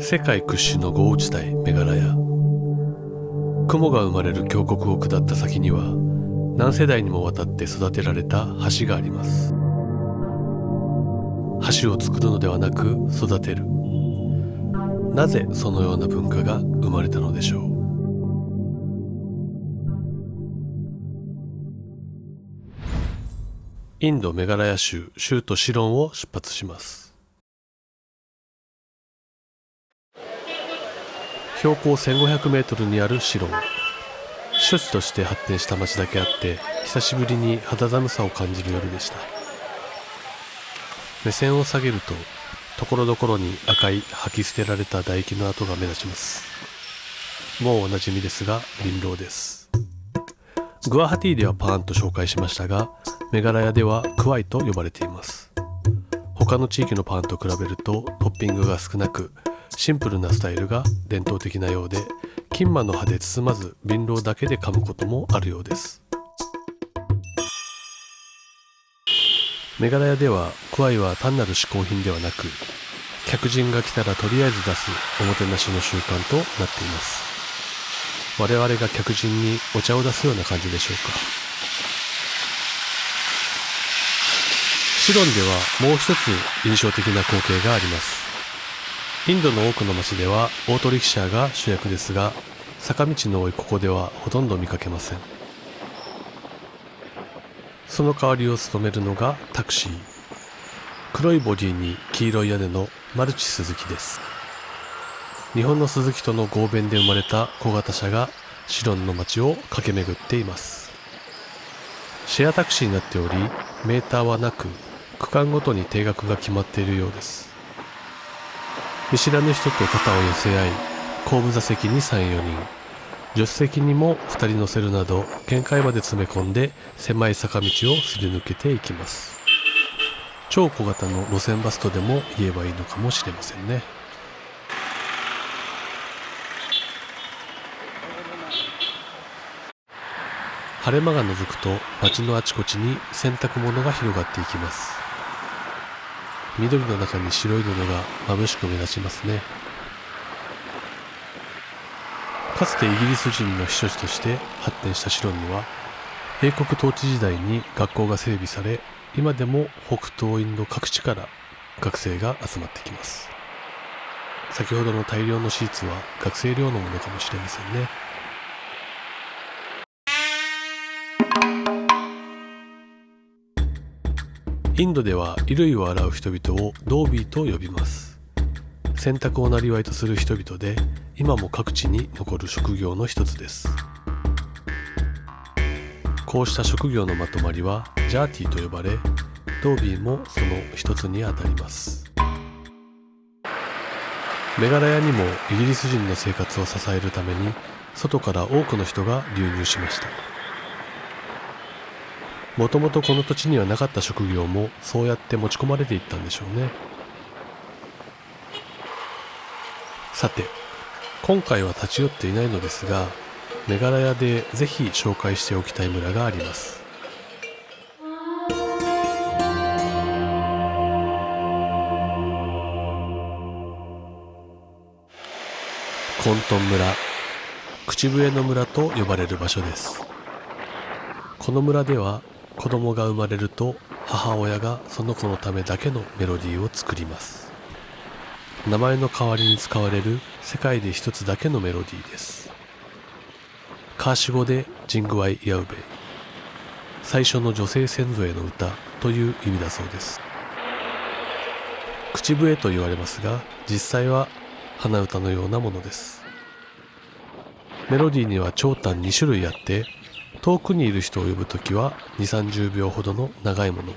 世界屈指の豪雨地帯メガラヤ。雲が生まれる峡谷を下った先には何世代にもわたって育てられた橋があります。橋を作るのではなく育てる。なぜそのような文化が生まれたのでしょう。インドメガラヤ州州都シロンを出発します。標高1500メートルにあるシロン。避暑地として発展した町だけあって久しぶりに肌寒さを感じる夜でした。目線を下げるとところどころに赤い吐き捨てられた唾液の跡が目立ちます。もうおなじみですが林道です。グアハティではパーンと紹介しましたが、メガラヤではクワイと呼ばれています。他の地域のパーンと比べるとトッピングが少なくシンプルなスタイルが伝統的なようで、金馬の葉で包まず林道だけで噛むこともあるようです。メガラヤではクワイは単なる嗜好品ではなく、客人が来たらとりあえず出すおもてなしの習慣となっています。我々が客人にお茶を出すような感じでしょうか。シロンではもう一つ印象的な光景があります。インドの多くの町ではオートリキシャーが主役ですが、坂道の多いここではほとんど見かけません。その代わりを務めるのがタクシー。黒いボディに黄色い屋根のマルチスズキです。日本のスズキとの合弁で生まれた小型車がシロンの街を駆け巡っています。シェアタクシーになっており、メーターはなく区間ごとに定額が決まっているようです。見知らぬ人と肩を寄せ合い、後部座席に 3,4 人、助手席にも2人乗せるなど限界まで詰め込んで狭い坂道をすり抜けていきます。超小型の路線バスとでも言えばいいのかもしれませんね。晴れ間が覗くと街のあちこちに洗濯物が広がっていきます。緑の中に白い布が眩しく目立ちますね。かつてイギリス人の避暑地として発展したシロンには英国統治時代に学校が整備され、今でも北東インド各地から学生が集まってきます。先ほどの大量のシーツは学生寮のものかもしれませんね。インドでは衣類を洗う人々をドービーと呼びます。洗濯を生業とする人々で今も各地に残る職業の一つです。こうした職業のまとまりはジャーティーと呼ばれ、ドービーもその一つにあたります。メガラヤにもイギリス人の生活を支えるために外から多くの人が流入しました。もともとこの土地にはなかった職業もそうやって持ち込まれていったんでしょうね。さて、今回は立ち寄っていないのですが、メガラヤでぜひ紹介しておきたい村があります。コントン村、口笛の村と呼ばれる場所です。この村では子供が生まれると母親がその子のためだけのメロディーを作ります。名前の代わりに使われる世界で一つだけのメロディーです。カーシュ語でジングワイ・ヤウベイ、最初の女性先祖への歌という意味だそうです。口笛と言われますが、実際は鼻歌のようなものです。メロディーには長短2種類あって、遠くにいる人を呼ぶときは2、30秒ほどの長いものを、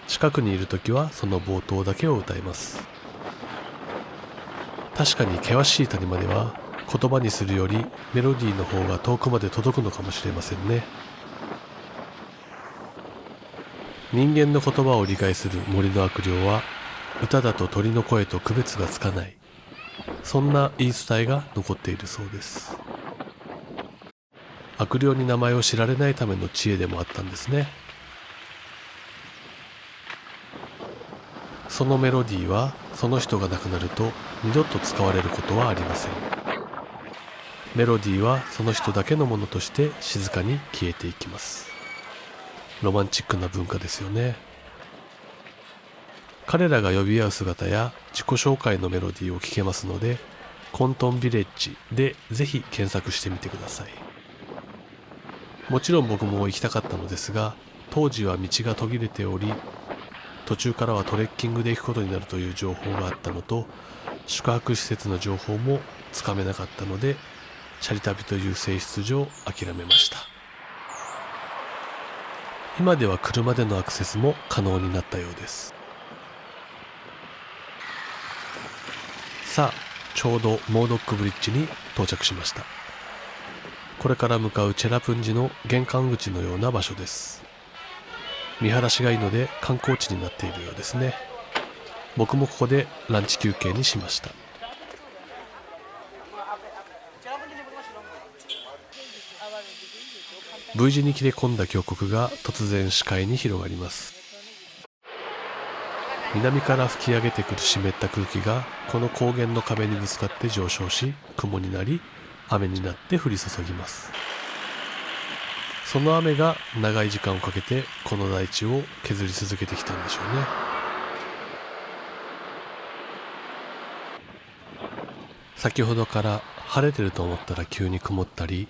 近くにいるときはその冒頭だけを歌います。確かに険しい谷までは言葉にするよりメロディーの方が遠くまで届くのかもしれませんね。人間の言葉を理解する森の悪霊は歌だと鳥の声と区別がつかない、そんな言い伝えが残っているそうです。悪霊に名前を知られないための知恵でもあったんですね。そのメロディーはその人が亡くなると二度と使われることはありません。メロディーはその人だけのものとして静かに消えていきます。ロマンチックな文化ですよね。彼らが呼び合う姿や自己紹介のメロディーを聞けますので、コントンビレッジでぜひ検索してみてください。もちろん僕も行きたかったのですが、当時は道が途切れており、途中からはトレッキングで行くことになるという情報があったのと、宿泊施設の情報もつかめなかったので、チャリ旅という性質上諦めました。今では車でのアクセスも可能になったようです。さあ、ちょうどモードックブリッジに到着しました。これから向かうチェラプンジの玄関口のような場所です。見晴らしがいいので観光地になっているようですね。僕もここでランチ休憩にしました。V 字に切れ込んだ峡谷が突然視界に広がります。南から吹き上げてくる湿った空気がこの高原の壁にぶつかって上昇し、雲になり雨になって降り注ぎます。その雨が長い時間をかけてこの大地を削り続けてきたんでしょうね。先ほどから晴れてると思ったら急に曇ったり、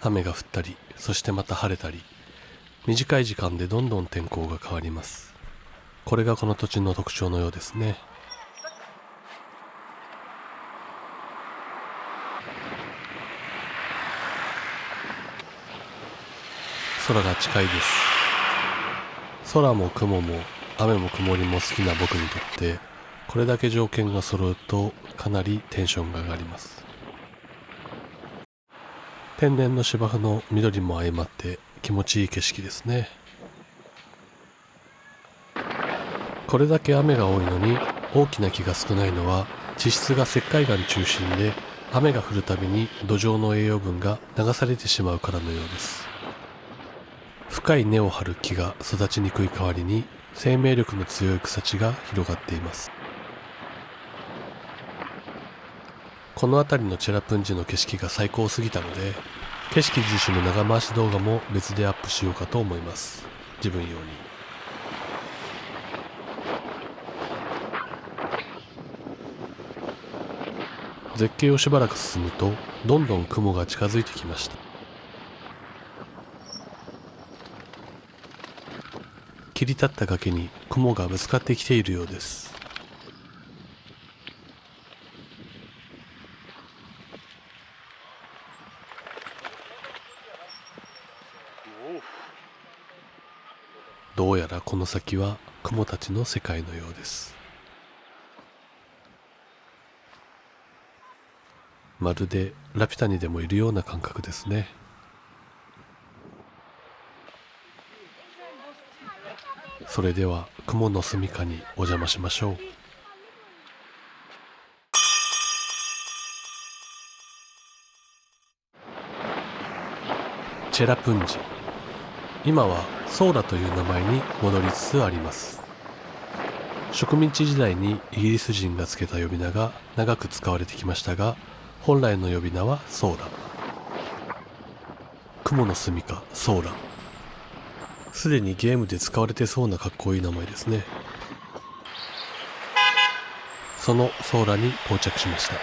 雨が降ったり、そしてまた晴れたり、短い時間でどんどん天候が変わります。これがこの土地の特徴のようですね。空が近いです。空も雲も雨も曇りも好きな僕にとって、これだけ条件が揃うとかなりテンションが上がります。天然の芝生の緑も相まって気持ちいい景色ですね。これだけ雨が多いのに大きな木が少ないのは、地質が石灰岩中心で、雨が降るたびに土壌の栄養分が流されてしまうからのようです。深い根を張る木が育ちにくい代わりに、生命力の強い草地が広がっています。この辺りのチェラプンジの景色が最高すぎたので、景色重視の長回し動画も別でアップしようかと思います。自分用に。絶景をしばらく進むと、どんどん雲が近づいてきました。切り立った崖に雲がぶつかってきているようです。どうやらこの先は雲たちの世界のようです。まるでラピュタにでもいるような感覚ですね。それでは雲の住処にお邪魔しましょう。チェラプンジ、今はソーラという名前に戻りつつあります。植民地時代にイギリス人がつけた呼び名が長く使われてきましたが、本来の呼び名はソーラ。雲の住処、ソーラ。すでにゲームで使われてそうなかっこいい名前ですね。そのソーラに到着しました。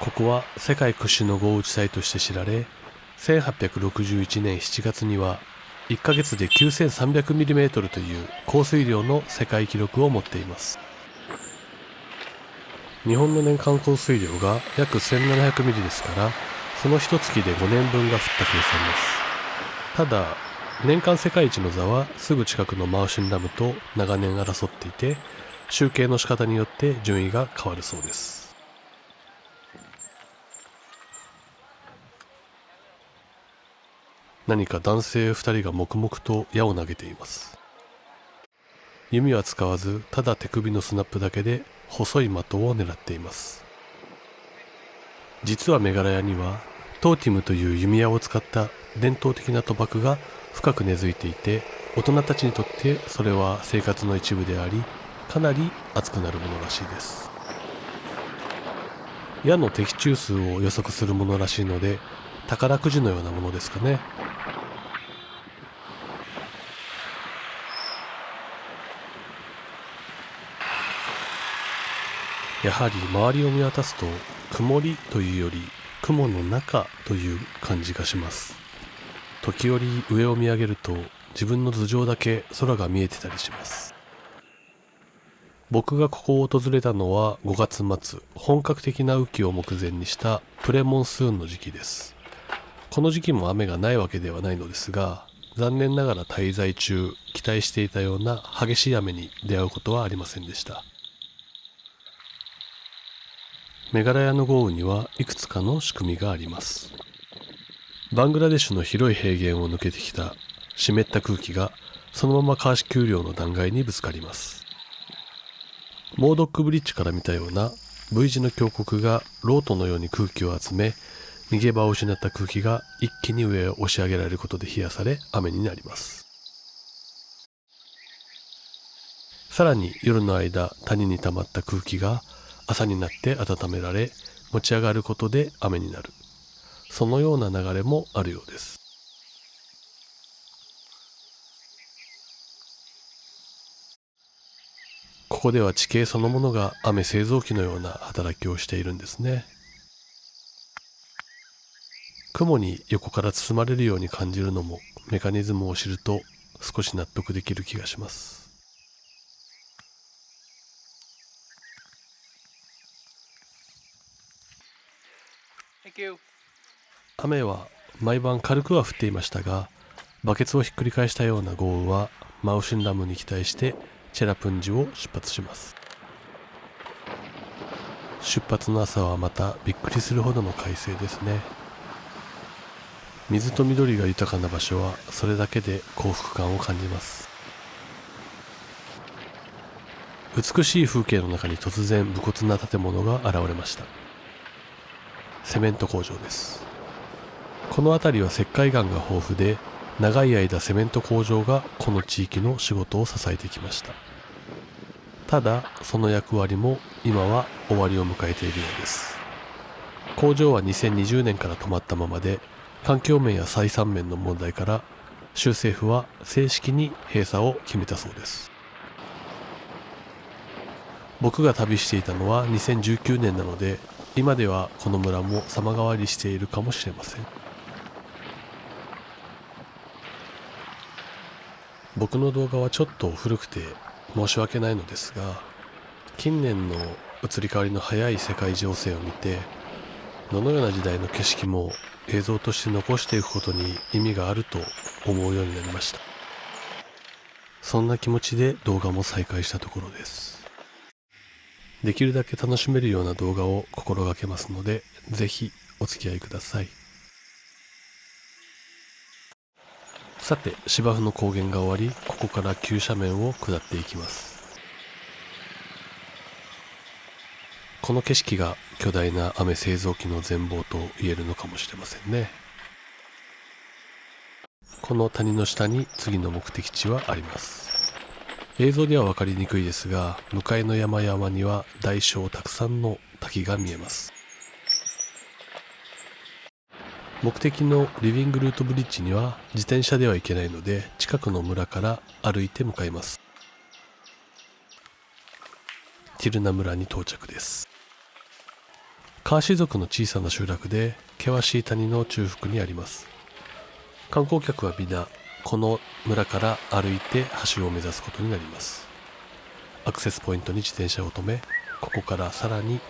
ここは世界屈指の豪雨地帯として知られ、1861年7月には1ヶ月で 9300mm という降水量の世界記録を持っています。日本の年間降水量が約1700ミリですから、その一月で5年分が降った計算です。ただ、年間世界一の座はすぐ近くのマウシンラムと長年争っていて、集計の仕方によって順位が変わるそうです。何か男性2人が黙々と矢を投げています。弓は使わず、ただ手首のスナップだけで細い的を狙っています。実はメガラヤにはトーティムという弓矢を使った伝統的な賭博が深く根付いていて、大人たちにとってそれは生活の一部であり、かなり熱くなるものらしいです。矢の的中数を予測するものらしいので、宝くじのようなものですかね。やはり周りを見渡すと曇りというより雲の中という感じがします。時折上を見上げると自分の頭上だけ空が見えてたりします。僕がここを訪れたのは5月末、本格的な雨季を目前にしたプレモンスーンの時期です。この時期も雨がないわけではないのですが、残念ながら滞在中期待していたような激しい雨に出会うことはありませんでした。メガラヤの豪雨にはいくつかの仕組みがあります。バングラデシュの広い平原を抜けてきた湿った空気がそのままカーシ丘陵の断崖にぶつかります。モードックブリッジから見たような V 字の峡谷がロートのように空気を集め、逃げ場を失った空気が一気に上へ押し上げられることで冷やされ雨になります。さらに夜の間、谷に溜まった空気が朝になって温められ持ち上がることで雨になる、そのような流れもあるようです。ここでは地形そのものが雨製造機のような働きをしているんですね。雲に横から包まれるように感じるのもメカニズムを知ると少し納得できる気がします。雨は毎晩軽くは降っていましたが、バケツをひっくり返したような豪雨はマウシンラムに期待してチェラプンジを出発します。出発の朝はまたびっくりするほどの快晴ですね。水と緑が豊かな場所はそれだけで幸福感を感じます。美しい風景の中に突然武骨な建物が現れました。セメント工場です。この辺りは石灰岩が豊富で、長い間セメント工場がこの地域の仕事を支えてきました。ただその役割も今は終わりを迎えているようです。工場は2020年から止まったままで、環境面や採算面の問題から州政府は正式に閉鎖を決めたそうです。僕が旅していたのは2019年なので、今ではこの村も様変わりしているかもしれません。僕の動画はちょっと古くて申し訳ないのですが、近年の移り変わりの早い世界情勢を見て、どのような時代の景色も映像として残していくことに意味があると思うようになりました。そんな気持ちで動画も再開したところです。できるだけ楽しめるような動画を心がけますので、ぜひお付き合いください。さて、芝生の高原が終わり、ここから急斜面を下っていきます。この景色が巨大な雨製造機の全貌と言えるのかもしれませんね。この谷の下に次の目的地はあります。映像では分かりにくいですが、向かいの山々には大小たくさんの滝が見えます。目的のリビングルートブリッジには自転車では行けないので、近くの村から歩いて向かいます。ティルナ村に到着です。カーシ族の小さな集落で、険しい谷の中腹にあります。観光客は皆この村から歩いて橋を目指すことになります。アクセスポイントに自転車を止め、ここからさらに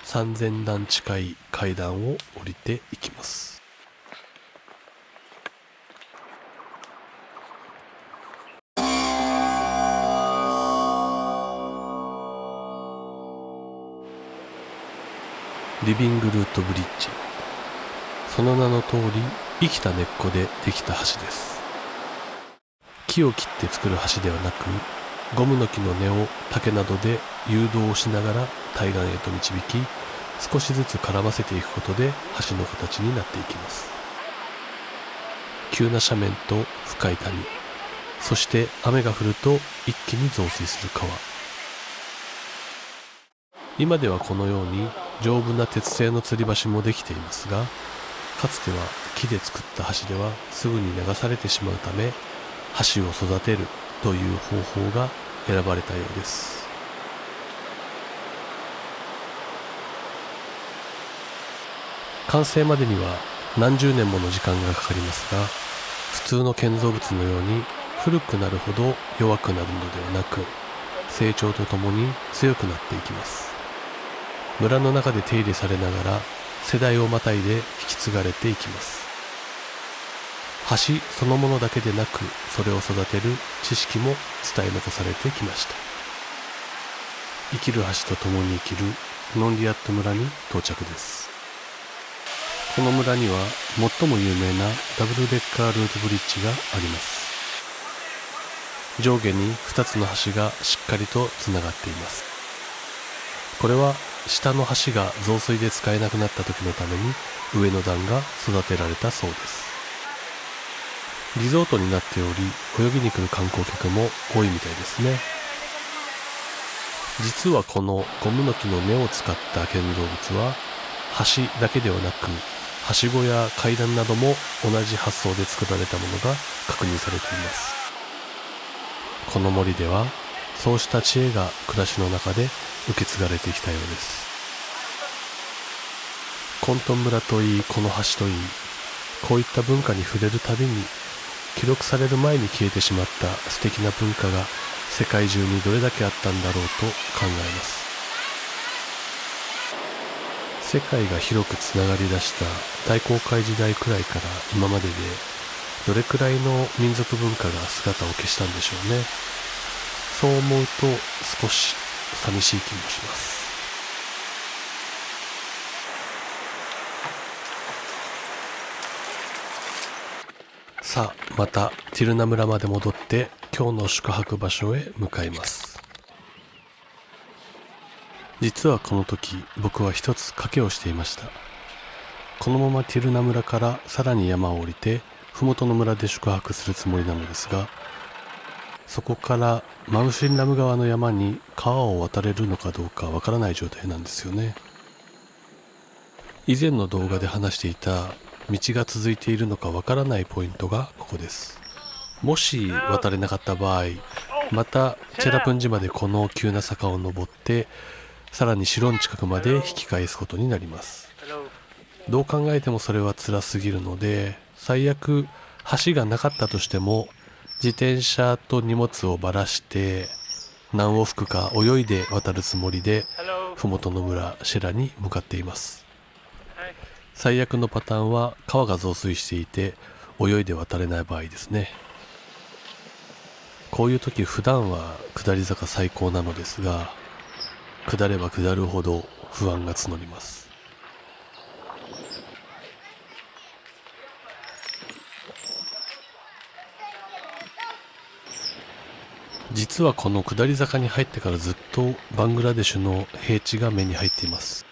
3000段近い階段を降りていきます。リビングルートブリッジ、その名の通り生きた根っこでできた橋です。木を切って作る橋ではなく、ゴムの木の根を竹などで誘導しながら対岸へと導き、少しずつ絡ませていくことで橋の形になっていきます。急な斜面と深い谷、そして雨が降ると一気に増水する川、今ではこのように丈夫な鉄製の吊り橋もできていますが、かつては木で作った橋ではすぐに流されてしまうため、橋を育てるという方法が選ばれたようです。完成までには何十年もの時間がかかりますが、普通の建造物のように古くなるほど弱くなるのではなく、成長とともに強くなっていきます。村の中で手入れされながら世代をまたいで引き継がれていきます。橋そのものだけでなく、それを育てる知識も伝え残されてきました。生きる橋と共に生きるノンリアット村に到着です。この村には最も有名なダブルデッカールートブリッジがあります。上下に2つの橋がしっかりとつながっています。これは下の橋が増水で使えなくなった時のために上の段が育てられたそうです。リゾートになっており、泳ぎに来る観光客も多いみたいですね。実はこのゴムの木の根を使った建造物は橋だけではなく、はしごや階段なども同じ発想で作られたものが確認されています。この森ではそうした知恵が暮らしの中で受け継がれてきたようです。コントン村といい、この橋といい、こういった文化に触れるたびに、記録される前に消えてしまった素敵な文化が世界中にどれだけあったんだろうと考えます。世界が広くつながりだした大航海時代くらいから今までで、どれくらいの民族文化が姿を消したんでしょうね。そう思うと少し寂しい気もします。さあ、またティルナ村まで戻って今日の宿泊場所へ向かいます。実はこの時僕は一つ賭けをしていました。このままティルナ村からさらに山を降りて麓の村で宿泊するつもりなのですが、そこからマウシンラム川の山に川を渡れるのかどうかわからない状態なんですよね。以前の動画で話していた道が続いているのかわからないポイントがここです。もし渡れなかった場合、またチェラプンジまでこの急な坂を登ってさらにシロン近くまで引き返すことになります。どう考えてもそれは辛すぎるので、最悪橋がなかったとしても自転車と荷物をばらして何往復か泳いで渡るつもりで麓の村シェラに向かっています。最悪のパターンは川が増水していて泳いで渡れない場合ですね。こういう時普段は下り坂最高なのですが、下れば下るほど不安が募ります。実はこの下り坂に入ってからずっとバングラデシュの平地が目に入っています。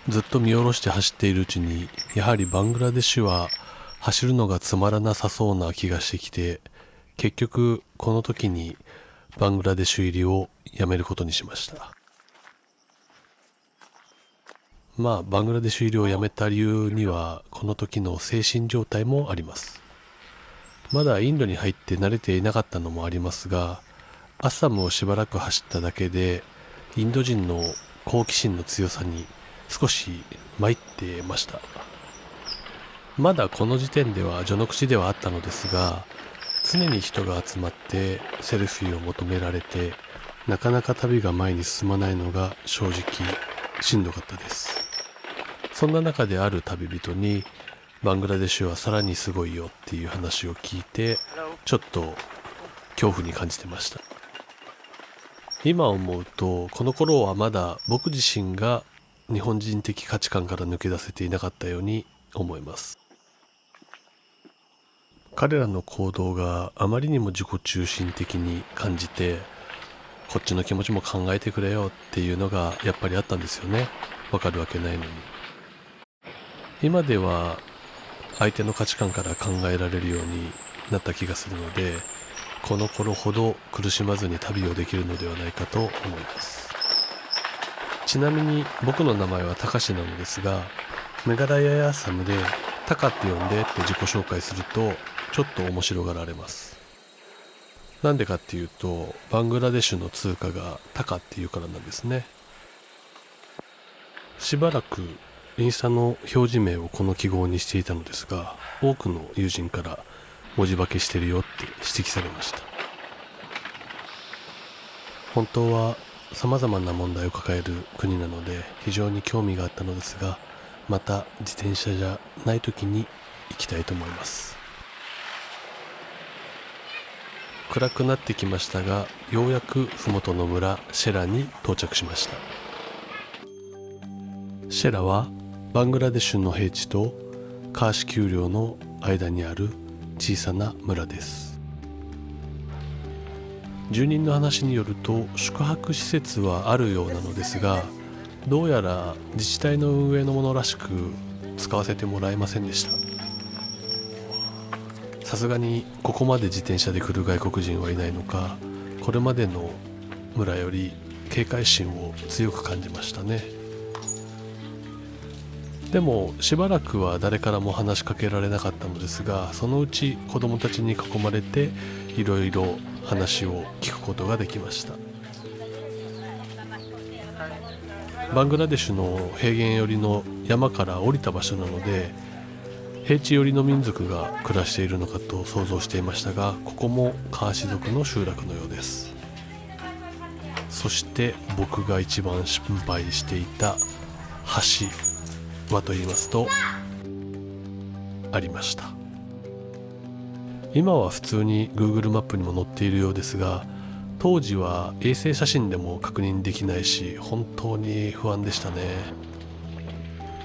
ずっと見下ろして走っているうちに、やはりバングラデシュは走るのがつまらなさそうな気がしてきて、結局この時にバングラデシュ入りをやめることにしました。バングラデシュ入りをやめた理由にはこの時の精神状態もあります。まだインドに入って慣れていなかったのもありますが、アッサムをしばらく走っただけでインド人の好奇心の強さに少し参ってました。まだこの時点では序の口ではあったのですが、常に人が集まってセルフィーを求められて、なかなか旅が前に進まないのが正直しんどかったです。そんな中である旅人に、バングラデシュはさらにすごいよっていう話を聞いて、ちょっと恐怖に感じてました。今思うとこの頃はまだ僕自身が日本人的価値観から抜け出せていなかったように思います。彼らの行動があまりにも自己中心的に感じて、こっちの気持ちも考えてくれよっていうのがやっぱりあったんですよね。わかるわけないのに。今では相手の価値観から考えられるようになった気がするので、この頃ほど苦しまずに旅をできるのではないかと思います。ちなみに僕の名前はタカシなのですが、メガラヤやサムでタカって呼んでって自己紹介するとちょっと面白がられます。なんでかっていうと、バングラデシュの通貨がタカっていうからなんですね。しばらくインスタの表示名をこの記号にしていたのですが、多くの友人から文字化けしてるよって指摘されました。本当は様々な問題を抱える国なので非常に興味があったのですが、また自転車じゃない時に行きたいと思います。暗くなってきましたが、ようやく麓の村シェラに到着しました。シェラはバングラデシュの平地とカーシ丘陵の間にある小さな村です。住人の話によると宿泊施設はあるようなのですが、どうやら自治体の運営のものらしく使わせてもらえませんでした。さすがにここまで自転車で来る外国人はいないのか、これまでの村より警戒心を強く感じましたね。でもしばらくは誰からも話しかけられなかったのですが、そのうち子供たちに囲まれていろいろ話を聞くことができました。バングラデシュの平原寄りの山から降りた場所なので、平地寄りの民族が暮らしているのかと想像していましたが、ここもカーシ族の集落のようです。そして僕が一番心配していた橋はと言いますと、ありました。今は普通に Google マップにも載っているようですが、当時は衛星写真でも確認できないし、本当に不安でしたね。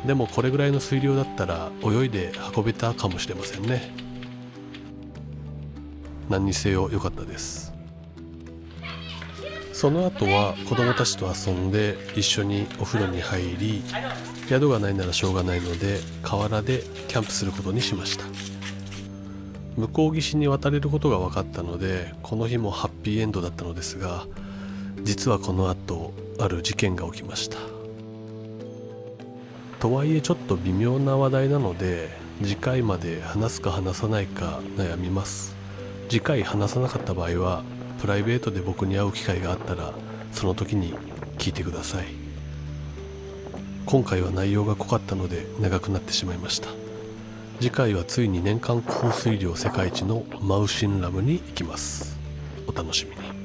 でもこれぐらいの水量だったら泳いで運べたかもしれませんね。何にせよ良かったです。その後は子供たちと遊んで一緒にお風呂に入り、宿がないならしょうがないので河原でキャンプすることにしました。向こう岸に渡れることが分かったので、この日もハッピーエンドだったのですが、実はこの後ある事件が起きました。とはいえちょっと微妙な話題なので、次回まで話すか話さないか悩みます。次回話さなかった場合はプライベートで僕に会う機会があったらその時に聞いてください。今回は内容が濃かったので長くなってしまいました。次回はついに年間降水量世界一のマウシンラムに行きます。お楽しみに。